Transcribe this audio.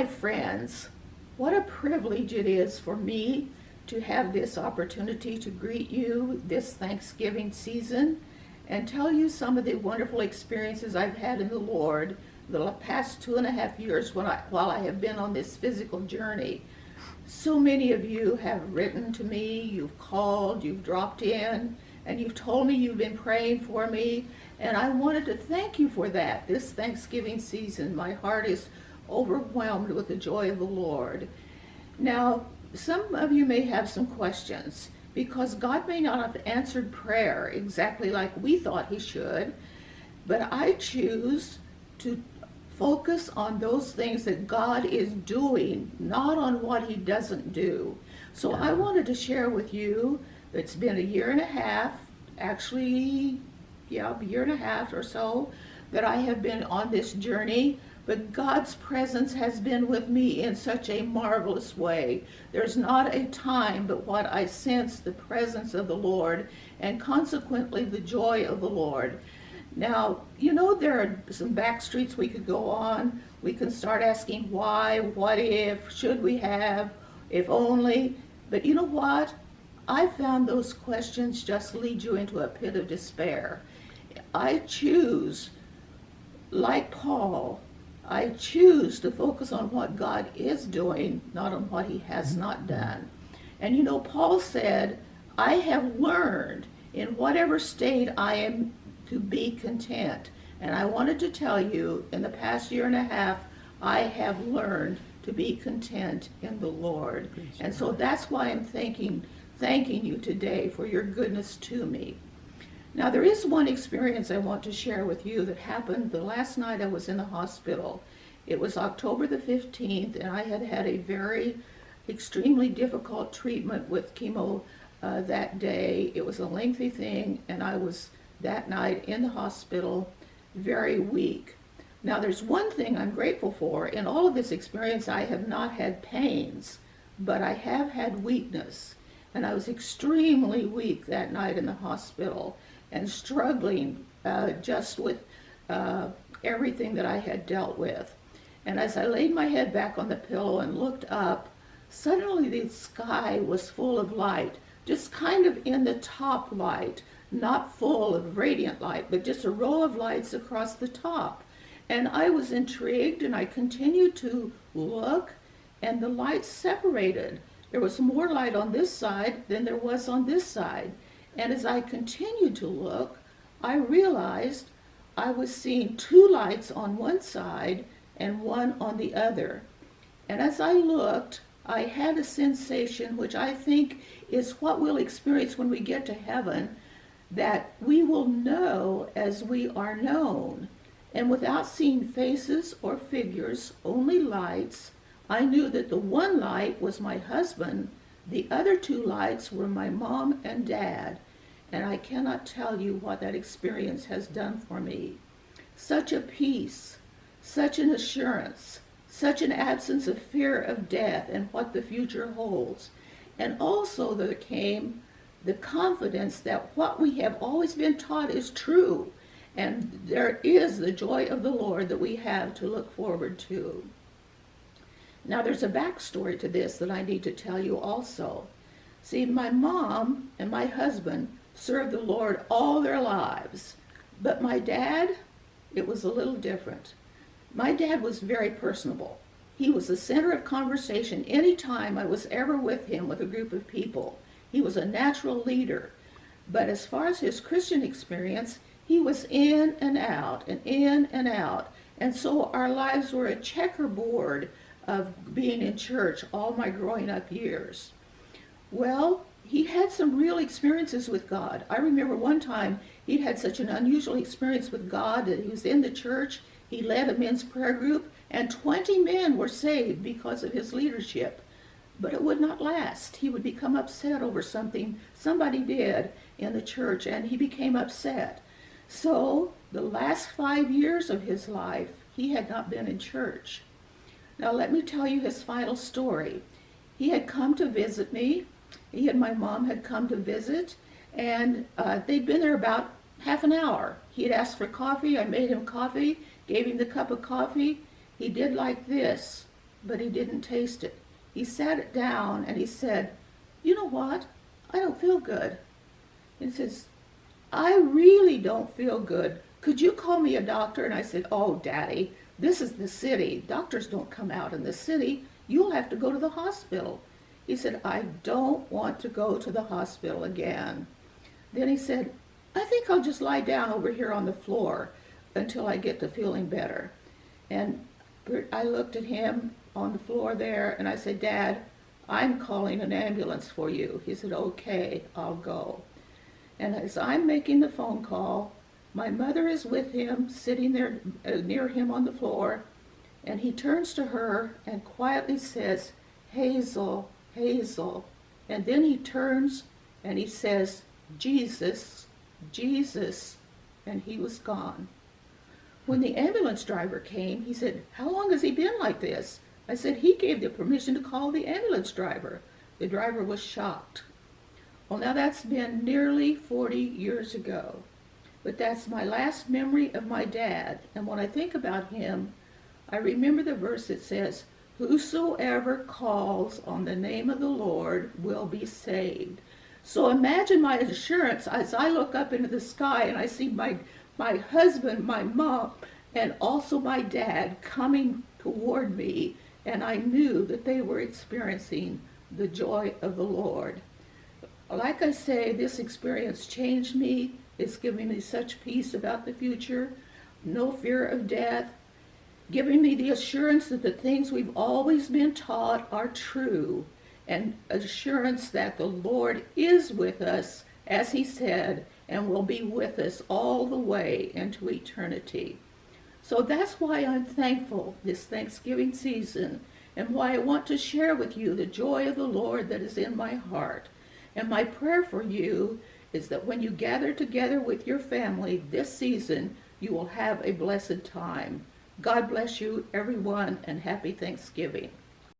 my friends, what a privilege it is for me to have this opportunity to greet you this Thanksgiving season and tell you some of the wonderful experiences I've had in the Lord the past 2.5 years while I have been on this physical journey. So many of you have written to me, you've called, you've dropped in, and you've told me you've been praying for me, and I wanted to thank you for that. This Thanksgiving season, my heart is overwhelmed with the joy of the Lord. Now, some of you may have some questions because God may not have answered prayer exactly like we thought he should, but I choose to focus on those things that God is doing, not on what he doesn't do. So I wanted to share with you, it's been a year and a half, actually, a year and a half or so, that I have been on this journey, but God's presence has been with me in such a marvelous way. There's not a time but what I sense the presence of the Lord and consequently the joy of the Lord. Now, you know, there are some back streets we could go on. We can start asking why, what if, should we have, if only. But you know what? I found those questions just lead you into a pit of despair. I choose, like Paul, I choose to focus on what God is doing, not on what he has not done. And you know, Paul said, I have learned in whatever state I am to be content. And I wanted to tell you, in the past year and a half, I have learned to be content in the Lord. And so that's why I'm thanking you today for your goodness to me. Now, there is one experience I want to share with you that happened the last night I was in the hospital. It was October the 15th, and I had had a very extremely difficult treatment with chemo that day. It was a lengthy thing, and I was that night in the hospital, very weak. Now, there's one thing I'm grateful for. In all of this experience, I have not had pains, but I have had weakness. And I was extremely weak that night in the hospital and struggling just with everything that I had dealt with. And as I laid my head back on the pillow and looked up, suddenly the sky was full of light, just kind of in the top light, not full of radiant light, but just a row of lights across the top. And I was intrigued, and I continued to look, and the lights separated. There was more light on this side than there was on this side. And as I continued to look, I realized I was seeing two lights on one side and one on the other. And as I looked, I had a sensation, which I think is what we'll experience when we get to heaven, that we will know as we are known. And without seeing faces or figures, only lights, I knew that the one light was my husband, the other two lights were my mom and dad, and I cannot tell you what that experience has done for me. Such a peace, such an assurance, such an absence of fear of death and what the future holds. And also there came the confidence that what we have always been taught is true, and there is the joy of the Lord that we have to look forward to. Now, there's a backstory to this that I need to tell you also. See, my mom and my husband served the Lord all their lives, but my dad, it was a little different. My dad was very personable. He was the center of conversation any time I was ever with him with a group of people. He was a natural leader, but as far as his Christian experience, he was in and out and in and out. And so our lives were a checkerboard of being in church all my growing up years. Well, he had some real experiences with God. I remember one time he'd had such an unusual experience with God that he was in the church, he led a men's prayer group, and 20 men were saved because of his leadership. But it would not last. He would become upset over something somebody did in the church, and he became upset. So the last 5 years of his life, he had not been in church. Now let me tell you his final story. He had come to visit me. He and my mom had come to visit, and they'd been there about half an hour. He had asked for coffee. I made him coffee, gave him the cup of coffee. He did like this. but he didn't taste it. He sat it down and he said, "You know what? I don't feel good." And he says, "I really don't feel good. Could you call me a doctor?" And I said, "Oh, Daddy, this is the city. Doctors don't come out in the city. You'll have to go to the hospital." He said, "I don't want to go to the hospital again." Then he said, "I think I'll just lie down over here on the floor until I get to feeling better." And I looked at him on the floor there and I said, "Dad, I'm calling an ambulance for you." He said, "Okay, I'll go." And as I'm making the phone call, my mother is with him, sitting there near him on the floor, and he turns to her and quietly says, "Hazel, Hazel." And then he turns and he says, "Jesus, Jesus," and he was gone. When the ambulance driver came, he said, "How long has he been like this?" I said, "He gave the permission to call the ambulance driver." The driver was shocked. Well, now that's been nearly 40 years ago. But that's my last memory of my dad. And when I think about him, I remember the verse that says, "Whosoever calls on the name of the Lord will be saved." So imagine my assurance as I look up into the sky and I see my husband, my mom, and also my dad coming toward me, and I knew that they were experiencing the joy of the Lord. Like I say, this experience changed me. It's given me such peace about the future, no fear of death, giving me the assurance that the things we've always been taught are true, and assurance that the Lord is with us, as he said, and will be with us all the way into eternity. So that's why I'm thankful this Thanksgiving season, and why I want to share with you the joy of the Lord that is in my heart. And my prayer for you is that when you gather together with your family this season, you will have a blessed time. God bless you, everyone, and happy Thanksgiving.